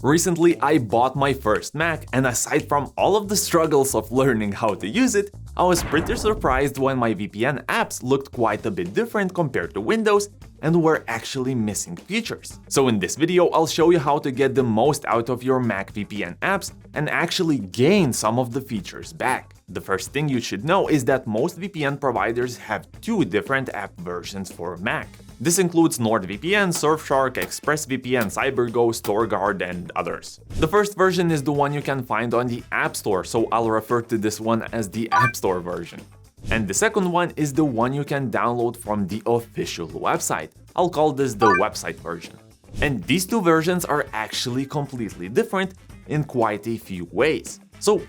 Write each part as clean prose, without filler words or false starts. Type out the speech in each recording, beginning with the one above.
Recently, I bought my first Mac, and aside from all of the struggles of learning how to use it, I was pretty surprised when my VPN apps looked quite a bit different compared to Windows and were actually missing features. So in this video, I'll show you how to get the most out of your Mac VPN apps and actually gain some of the features back. The first thing you should know is that most VPN providers have two different app versions for Mac. This includes NordVPN, Surfshark, ExpressVPN, CyberGhost, TorGuard, and others. The first version is the one you can find on the App Store, so I'll refer to this one as the App Store version. And the second one is the one you can download from the official website. I'll call this the website version. And these two versions are actually completely different in quite a few ways. So,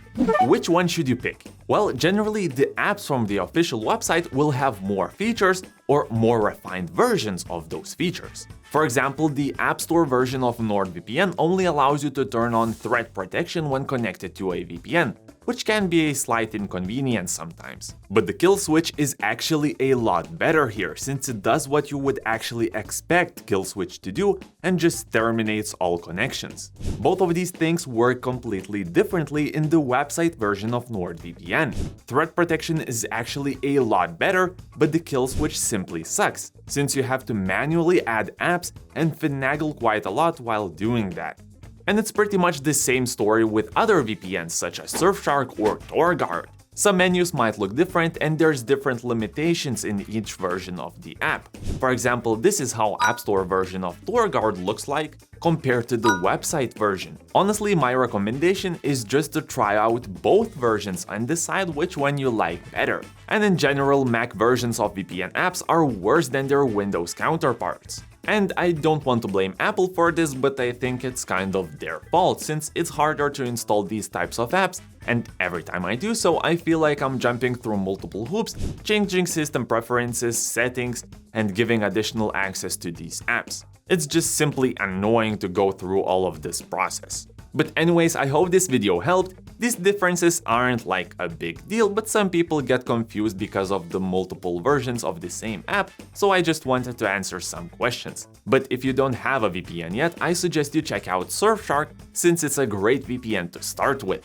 which one should you pick? Well, generally, the apps from the official website will have more features or more refined versions of those features. For example, the App Store version of NordVPN only allows you to turn on threat protection when connected to a VPN, which can be a slight inconvenience sometimes. But the kill switch is actually a lot better here, since it does what you would actually expect kill switch to do and just terminates all connections. Both of these things work completely differently in the website version of NordVPN. Threat protection is actually a lot better, but the kill switch simply sucks, since you have to manually add apps and finagle quite a lot while doing that. And it's pretty much the same story with other VPNs such as Surfshark or TorGuard. Some menus might look different and there's different limitations in each version of the app. For example, this is how App Store version of TorGuard looks like compared to the website version. Honestly, my recommendation is just to try out both versions and decide which one you like better. And in general, Mac versions of VPN apps are worse than their Windows counterparts. And I don't want to blame Apple for this, but I think it's kind of their fault, since it's harder to install these types of apps, and every time I do so, I feel like I'm jumping through multiple hoops, changing system preferences, settings, and giving additional access to these apps. It's just simply annoying to go through all of this process. But anyways, I hope this video helped. These differences aren't like a big deal, but some people get confused because of the multiple versions of the same app, so I just wanted to answer some questions. But if you don't have a VPN yet, I suggest you check out Surfshark, since it's a great VPN to start with.